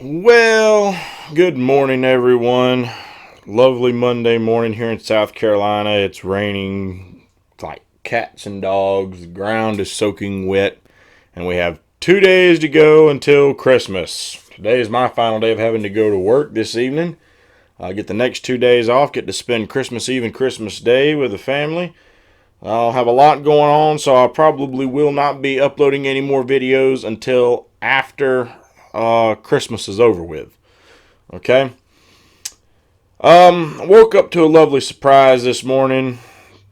Well, good morning, everyone. Lovely Monday morning here in South Carolina. It's raining like cats and dogs. The ground is soaking wet, and we have 2 days to go until Christmas. Today is my final day of having to go to work this evening. I get the next 2 days off, get to spend Christmas Eve and Christmas Day with the family. I'll have a lot going on, so I probably will not be uploading any more videos until after Christmas is over with. Okay? I woke up to a lovely surprise this morning.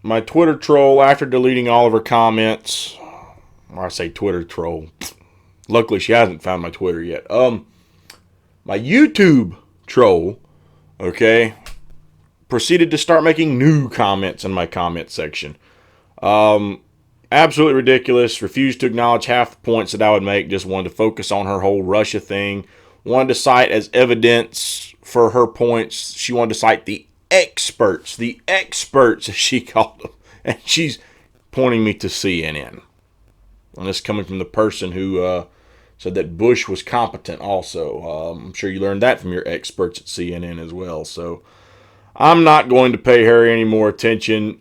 My Twitter troll, after deleting all of her comments, I say Twitter troll. Luckily, she hasn't found my Twitter yet. My YouTube troll, okay, proceeded to start making new comments in my comment section. Absolutely ridiculous. Refused to acknowledge half the points that I would make. Just wanted to focus on her whole Russia thing. Wanted to cite as evidence for her points. She wanted to cite the experts, as she called them. And she's pointing me to CNN. And this coming from the person who said that Bush was competent also. I'm sure you learned that from your experts at CNN as well. So I'm not going to pay her any more attention.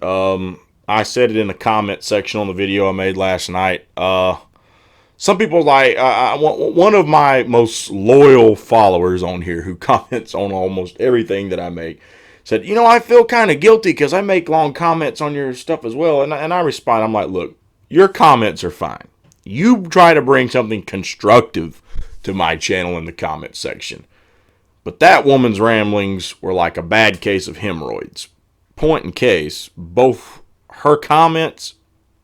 I said it in the comment section on the video I made last night. Some people like, one of my most loyal followers on here who comments on almost everything that I make said, I feel kind of guilty because I make long comments on your stuff as well. And I respond, I'm like, look, your comments are fine. You try to bring something constructive to my channel in the comment section. But that woman's ramblings were like a bad case of hemorrhoids. Point in case, both her comments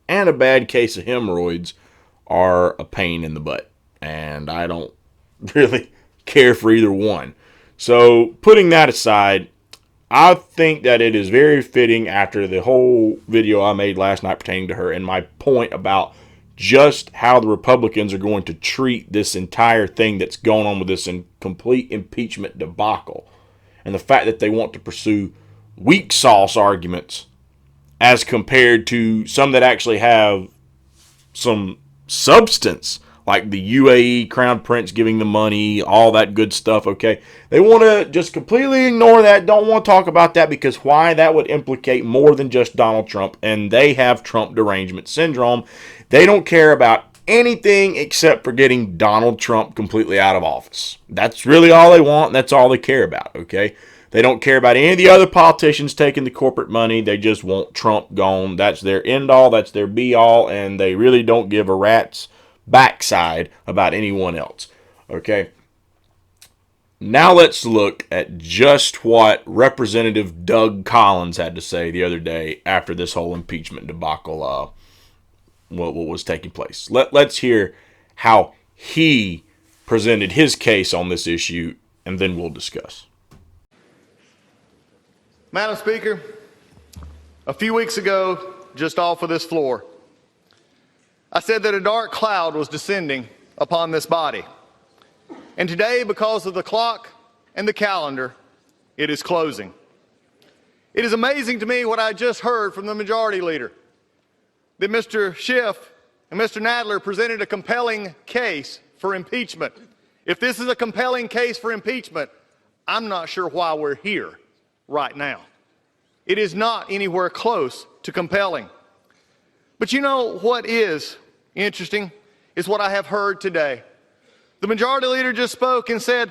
and a bad case of hemorrhoids are a pain in the butt. And I don't really care for either one. So putting that aside, I think that it is very fitting after the whole video I made last night pertaining to her and my point about just how the Republicans are going to treat this entire thing that's going on with this complete impeachment debacle. And the fact that they want to pursue weak sauce arguments as compared to some that actually have some substance, like the UAE Crown Prince giving the money, all that good stuff, okay? They want to just completely ignore that, don't want to talk about that, because why? That would implicate more than just Donald Trump, and they have Trump derangement syndrome. They don't care about anything except for getting Donald Trump completely out of office. That's really all they want, and that's all they care about, okay? They don't care about any of the other politicians taking the corporate money. They just want Trump gone. That's their end all. That's their be all. And they really don't give a rat's backside about anyone else. Okay. Now let's look at just what Representative Doug Collins had to say the other day after this whole impeachment debacle what was taking place. Let's hear how he presented his case on this issue, and then we'll discuss. Madam Speaker, a few weeks ago, just off of this floor, I said that a dark cloud was descending upon this body. And today, because of the clock and the calendar, it is closing. It is amazing to me what I just heard from the Majority Leader, that Mr. Schiff and Mr. Nadler presented a compelling case for impeachment. If this is a compelling case for impeachment, I'm not sure why we're here right now. It is not anywhere close to compelling. But you know what is interesting is what I have heard today. The Majority Leader just spoke and said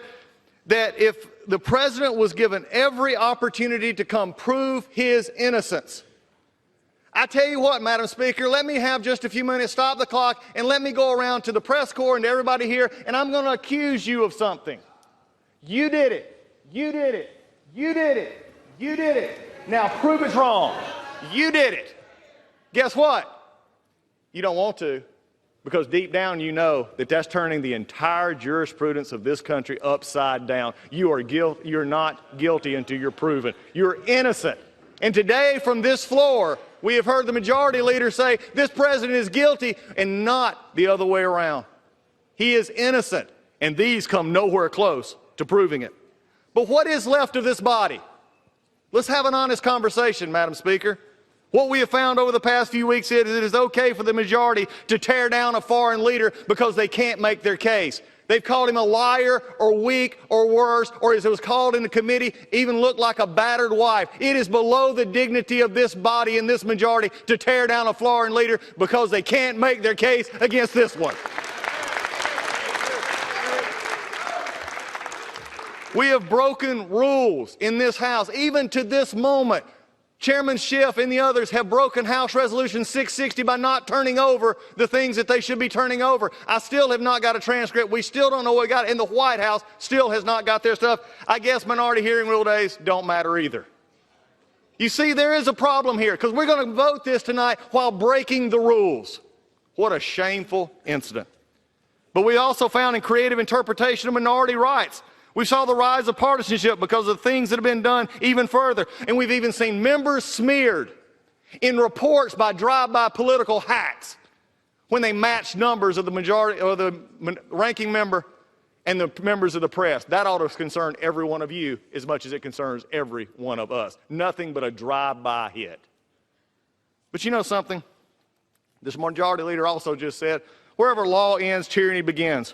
that if the President was given every opportunity to come prove his innocence. I tell you what, Madam Speaker, let me have just a few minutes, stop the clock, and let me go around to the press corps and to everybody here, and I'm going to accuse you of something. You did it. You did it. You did it. You did it. Now prove it's wrong. You did it. Guess what? You don't want to, because deep down you know that that's turning the entire jurisprudence of this country upside down. You're not guilty until you're proven. You're innocent. And today from this floor, we have heard the Majority Leader say this president is guilty and not the other way around. He is innocent, and these come nowhere close to proving it. But what is left of this body? Let's have an honest conversation, Madam Speaker. What we have found over the past few weeks is it is okay for the majority to tear down a foreign leader because they can't make their case. They've called him a liar or weak or worse, or as it was called in the committee, even looked like a battered wife. It is below the dignity of this body and this majority to tear down a Florida leader because they can't make their case against this one. We have broken rules in this House, even to this moment. Chairman Schiff and the others have broken House Resolution 660 by not turning over the things that they should be turning over. I still have not got a transcript. We still don't know what we got. And the White House still has not got their stuff. I guess minority hearing rule days don't matter either. You see, there is a problem here because we're going to vote this tonight while breaking the rules. What a shameful incident. But we also found in creative interpretation of minority rights. We saw the rise of partisanship because of things that have been done even further. And we've even seen members smeared in reports by drive-by political hacks when they matched numbers of the majority or the ranking member and the members of the press. That ought to concern every one of you as much as it concerns every one of us. Nothing but a drive-by hit. But you know something? This majority leader also just said, wherever law ends, tyranny begins.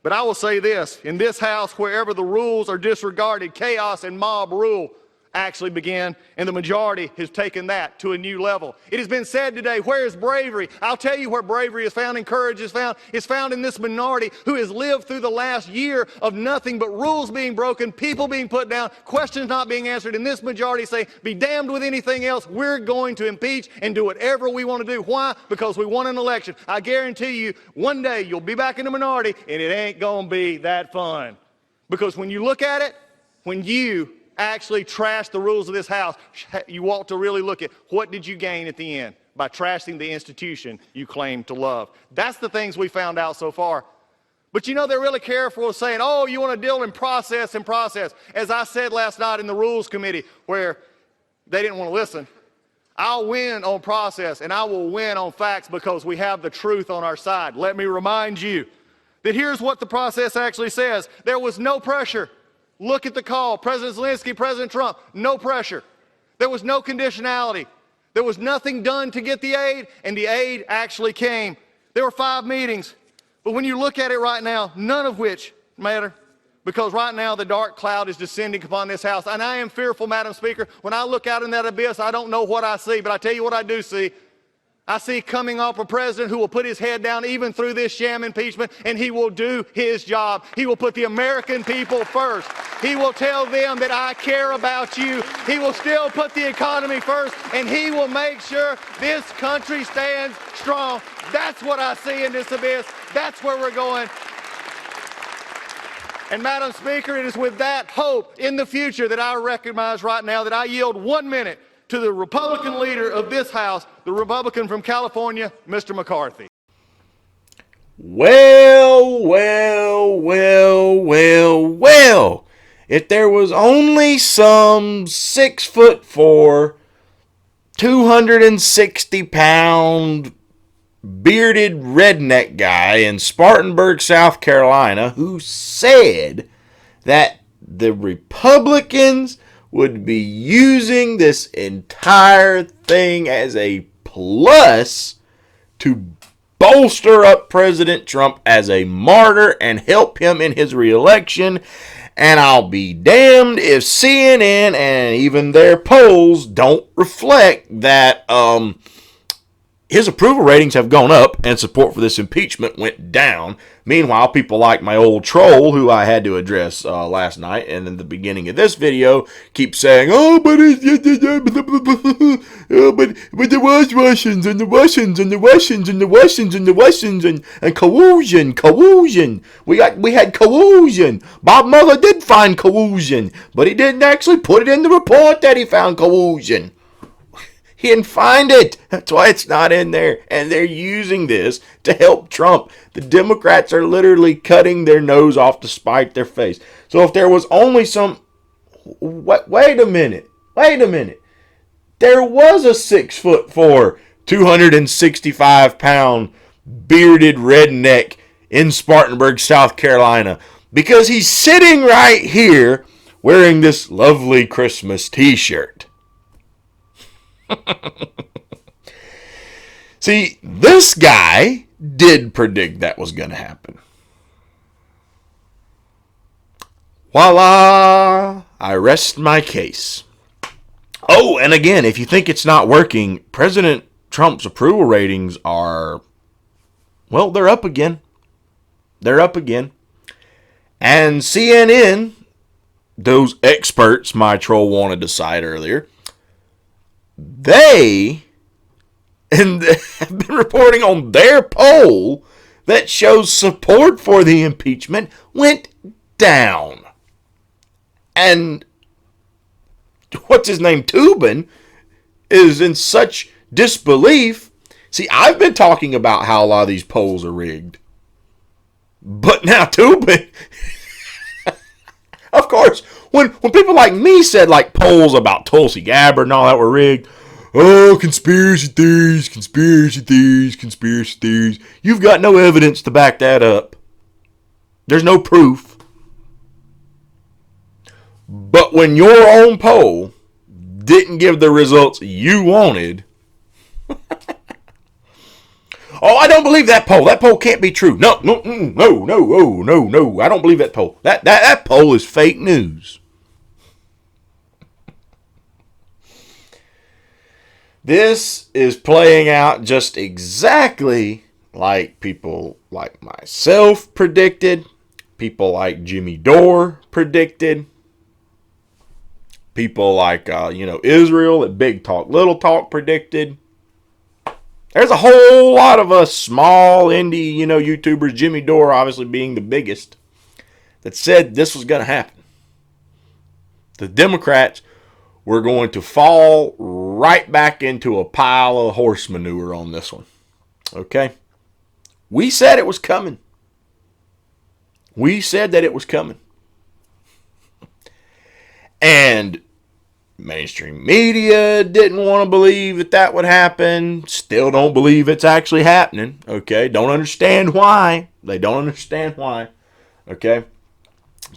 But I will say this, in this House, wherever the rules are disregarded, chaos and mob rule actually begin, and the majority has taken that to a new level. It has been said today, where is bravery? I'll tell you where bravery is found and courage is found. It's found in this minority who has lived through the last year of nothing but rules being broken, people being put down, questions not being answered, and this majority say, be damned with anything else, we're going to impeach and do whatever we want to do. Why? Because we won an election. I guarantee you, one day you'll be back in the minority, and it ain't going to be that fun. Because when you look at it, when you actually trash the rules of this House, you ought to really look at what did you gain at the end by trashing the institution you claim to love. That's the things we found out so far. But you know, they're really careful of saying, oh, you want to deal in process and process. As I said last night in the Rules Committee where they didn't want to listen, I'll win on process and I will win on facts because we have the truth on our side. Let me remind you that here's what the process actually says. There was no pressure. Look at the call. President Zelensky, President Trump, no pressure. There was no conditionality. There was nothing done to get the aid, and the aid actually came. There were 5 meetings. But when you look at it right now, none of which matter, because right now the dark cloud is descending upon this House. And I am fearful, Madam Speaker. When I look out in that abyss, I don't know what I see, but I tell you what I do see. I see coming off a president who will put his head down even through this sham impeachment, and he will do his job. He will put the American people first. He will tell them that I care about you. He will still put the economy first, and he will make sure this country stands strong. That's what I see in this abyss. That's where we're going. And Madam Speaker, it is with that hope in the future that I recognize right now that I yield 1 minute to the Republican leader of this House, the Republican from California, Mr. McCarthy. Well. If there was only some 6'4", 260-pound bearded redneck guy in Spartanburg, South Carolina, who said that the Republicans would be using this entire thing as a plus to bolster up President Trump as a martyr and help him in his reelection. And I'll be damned if CNN and even their polls don't reflect that his approval ratings have gone up and support for this impeachment went down. Meanwhile, people like my old troll, who I had to address last night and in the beginning of this video, keep saying, oh, but the Russians and the Russians and the Russians and the Russians and the Russians and collusion. We had collusion. Bob Mueller did find collusion, but he didn't actually put it in the report that he found collusion. He didn't find it. That's why it's not in there. And they're using this to help Trump. The Democrats are literally cutting their nose off to spite their face. So if there was only some... Wait a minute. There was a 6'4", 265-pound bearded redneck in Spartanburg, South Carolina. Because he's sitting right here wearing this lovely Christmas t-shirt. See, this guy did predict that was going to happen. Voila! I rest my case. Oh, and again, if you think it's not working, President Trump's approval ratings are, well, they're up again. They're up again. And CNN, those experts my troll wanted to cite earlier, they have been reporting on their poll that shows support for the impeachment went down. And what's his name, Tubin, is in such disbelief. See, I've been talking about how a lot of these polls are rigged. But now Tubin, of course, when people like me said like polls about Tulsi Gabbard and all that were rigged, oh, conspiracy theories, conspiracy theories, conspiracy theories. You've got no evidence to back that up. There's no proof. But when your own poll didn't give the results you wanted, oh, I don't believe that poll. That poll can't be true. No. I don't believe that poll. That poll is fake news. This is playing out just exactly like people like myself predicted, people like Jimmy Dore predicted, people like, Israel at Big Talk, Little Talk predicted. There's a whole lot of us small indie, YouTubers, Jimmy Dore obviously being the biggest, that said this was going to happen. The Democrats were going to fall right back into a pile of horse manure on this one. Okay? We said it was coming. We said that it was coming. And mainstream media didn't want to believe that would happen. Still don't believe it's actually happening. Okay? Don't understand why. They don't understand why. Okay?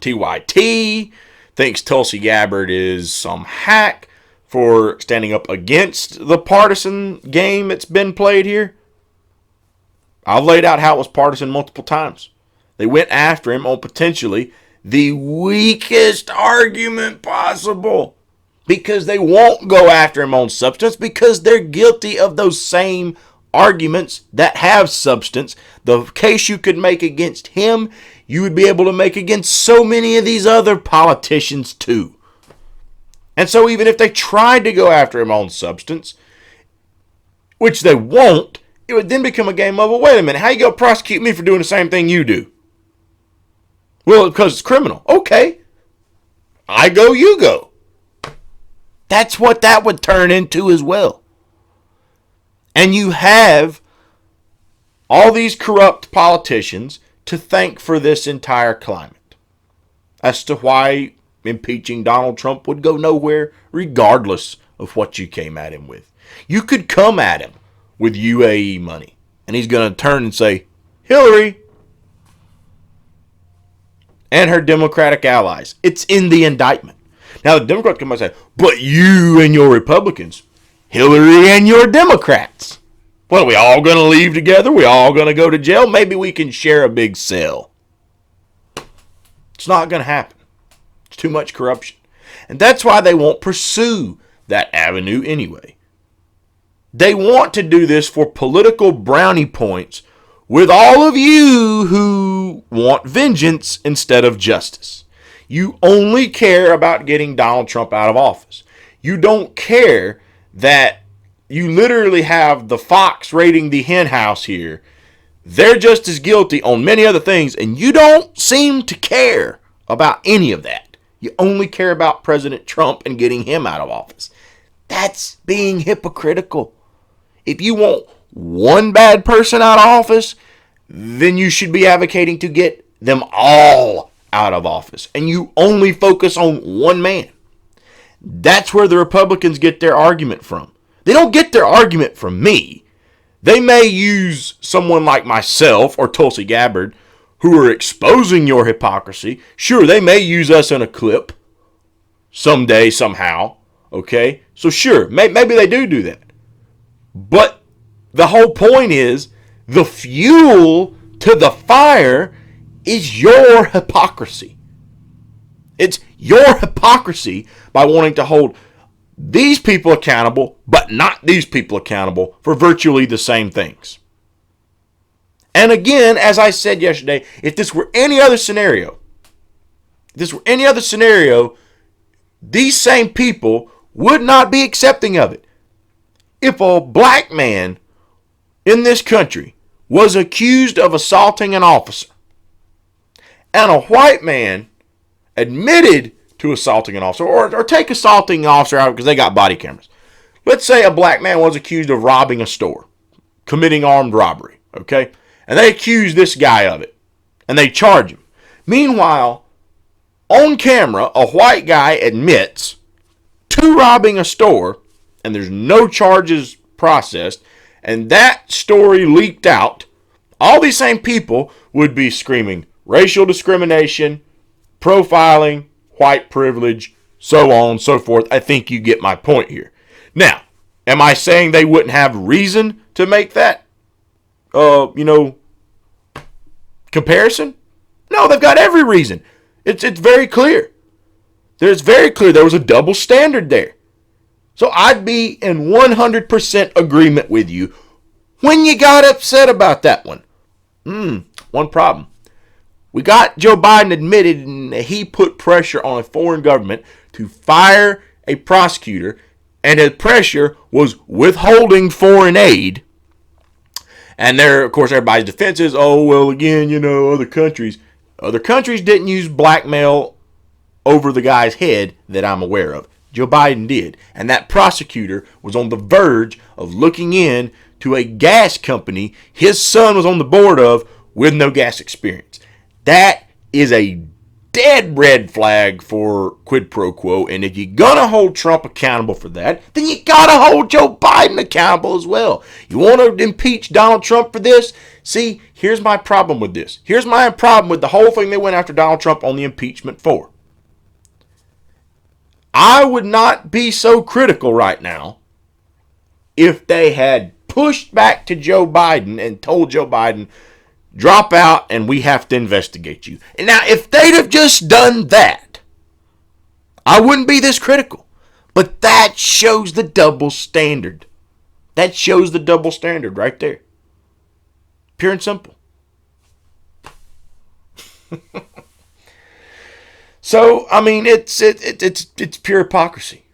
TYT thinks Tulsi Gabbard is some hack for standing up against the partisan game that's been played here. I've laid out how it was partisan multiple times. They went after him on potentially the weakest argument possible because they won't go after him on substance because they're guilty of those same arguments that have substance. The case you could make against him, you would be able to make against so many of these other politicians too. And so even if they tried to go after him on substance, which they won't, it would then become a game of, well, wait a minute, how you going to prosecute me for doing the same thing you do? Well, because it's criminal. Okay. I go, you go. That's what that would turn into as well. And you have all these corrupt politicians to thank for this entire climate as to why impeaching Donald Trump would go nowhere regardless of what you came at him with. You could come at him with UAE money and he's going to turn and say, Hillary and her Democratic allies. It's in the indictment. Now the Democrats come out and say, but you and your Republicans, Hillary and your Democrats. What, are we all going to leave together? We all going to go to jail? Maybe we can share a big cell. It's not going to happen. It's too much corruption. And that's why they won't pursue that avenue anyway. They want to do this for political brownie points with all of you who want vengeance instead of justice. You only care about getting Donald Trump out of office. You don't care that you literally have the fox raiding the hen house here. They're just as guilty on many other things, and you don't seem to care about any of that. You only care about President Trump and getting him out of office. That's being hypocritical. If you want one bad person out of office, then you should be advocating to get them all out of office. And you only focus on one man. That's where the Republicans get their argument from. They don't get their argument from me. They may use someone like myself or Tulsi Gabbard who are exposing your hypocrisy. Sure, they may use us in a clip someday, somehow. Okay? So sure, maybe they do that. But the whole point is the fuel to the fire is your hypocrisy. It's your hypocrisy by wanting to hold these people accountable, but not these people accountable for virtually the same things. And again, as I said yesterday, if this were any other scenario, these same people would not be accepting of it. If a black man in this country was accused of assaulting an officer, and a white man admitted to assaulting an officer, or take assaulting an officer out because they got body cameras. Let's say a black man was accused of robbing a store, committing armed robbery, okay? And they accuse this guy of it, and they charge him. Meanwhile, on camera, a white guy admits to robbing a store, and there's no charges processed, and that story leaked out. All these same people would be screaming racial discrimination, profiling, white privilege, so on and so forth. I think you get my point here. Now, am I saying they wouldn't have reason to make that, comparison? No, they've got every reason. It's very clear. There's very clear there was a double standard there. So I'd be in 100% agreement with you when you got upset about that one. One problem. We got Joe Biden admitted that he put pressure on a foreign government to fire a prosecutor, and his pressure was withholding foreign aid. And there, of course, everybody's defense is, oh, well, again, other countries didn't use blackmail over the guy's head that I'm aware of. Joe Biden did. And that prosecutor was on the verge of looking in to a gas company his son was on the board of with no gas experience. That is a dead red flag for quid pro quo. And if you're going to hold Trump accountable for that, then you got to hold Joe Biden accountable as well. You want to impeach Donald Trump for this? See, here's my problem with this. Here's my problem with the whole thing they went after Donald Trump on the impeachment for. I would not be so critical right now if they had pushed back to Joe Biden and told Joe Biden, drop out and we have to investigate you. And now, if they'd have just done that, I wouldn't be this critical. But that shows the double standard. That shows the double standard right there. Pure and simple. So, I mean, it's pure hypocrisy.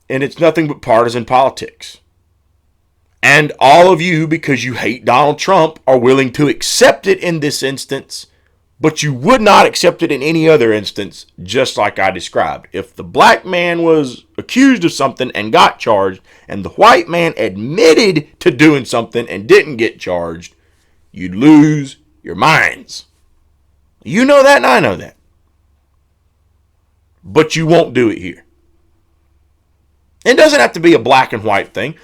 And it's nothing but partisan politics. And all of you, because you hate Donald Trump, are willing to accept it in this instance, but you would not accept it in any other instance, just like I described. If the black man was accused of something and got charged, and the white man admitted to doing something and didn't get charged, you'd lose your minds. You know that, and I know that. But you won't do it here. It doesn't have to be a black and white thing.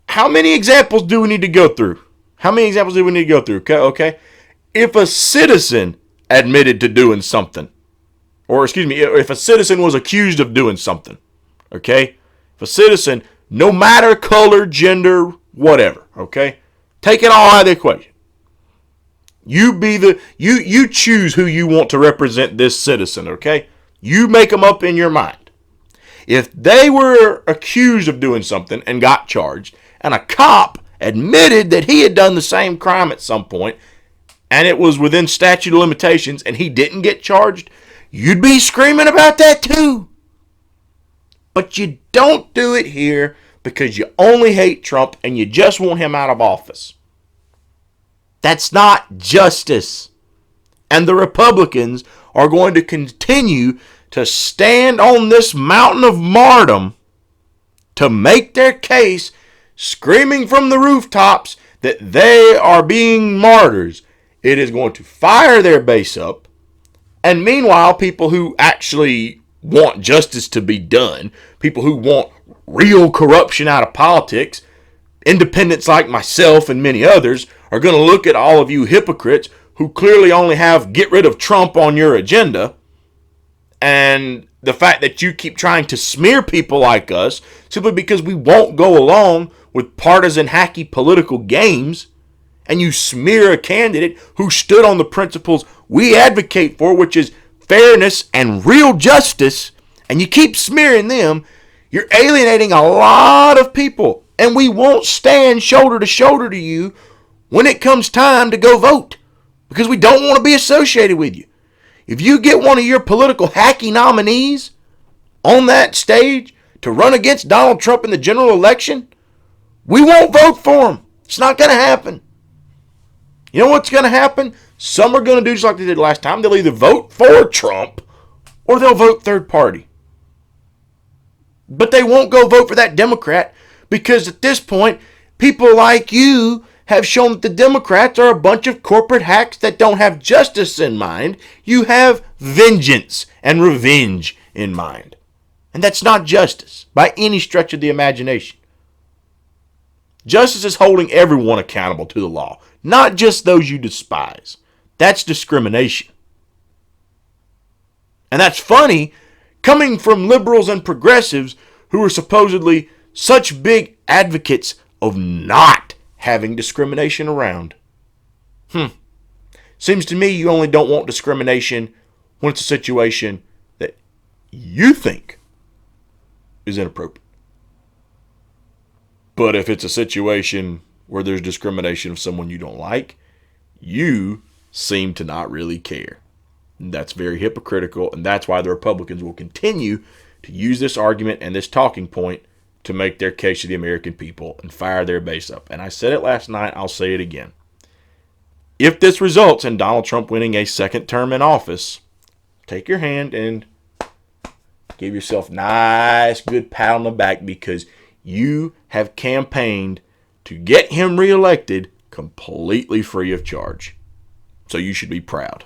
How many examples do we need to go through? Okay. If a citizen admitted to doing something, if a citizen was accused of doing something, okay? If a citizen, no matter color, gender, whatever, okay? Take it all out of the equation. You choose who you want to represent this citizen, okay? You make them up in your mind. If they were accused of doing something and got charged, and a cop admitted that he had done the same crime at some point, and it was within statute of limitations, and he didn't get charged, you'd be screaming about that too. But you don't do it here because you only hate Trump and you just want him out of office. That's not justice. And the Republicans are going to continue to stand on this mountain of martyrdom to make their case, screaming from the rooftops that they are being martyrs. It is going to fire their base up. And meanwhile, people who actually want justice to be done, people who want real corruption out of politics, independents like myself and many others, are going to look at all of you hypocrites who clearly only have get rid of Trump on your agenda, and the fact that you keep trying to smear people like us simply because we won't go along with partisan hacky political games, and you smear a candidate who stood on the principles we advocate for, which is fairness and real justice, and you keep smearing them, you're alienating a lot of people. And we won't stand shoulder to shoulder to you when it comes time to go vote, because we don't want to be associated with you. If you get one of your political hacky nominees on that stage to run against Donald Trump in the general election, we won't vote for him. It's not going to happen. You know what's going to happen? Some are going to do just like they did last time. They'll either vote for Trump or they'll vote third party. But they won't go vote for that Democrat, because at this point, people like you have shown that the Democrats are a bunch of corporate hacks that don't have justice in mind. You have vengeance and revenge in mind. And that's not justice by any stretch of the imagination. Justice is holding everyone accountable to the law, not just those you despise. That's discrimination. And that's funny, coming from liberals and progressives who are supposedly such big advocates of not having discrimination around. Seems to me you only don't want discrimination when it's a situation that you think is inappropriate. But if it's a situation where there's discrimination of someone you don't like, you seem to not really care. And that's very hypocritical, and that's why the Republicans will continue to use this argument and this talking point to make their case to the American people and fire their base up. And I said it last night, I'll say it again. If this results in Donald Trump winning a second term in office, take your hand and give yourself a nice, good pat on the back, because you have campaigned to get him reelected completely free of charge. So you should be proud.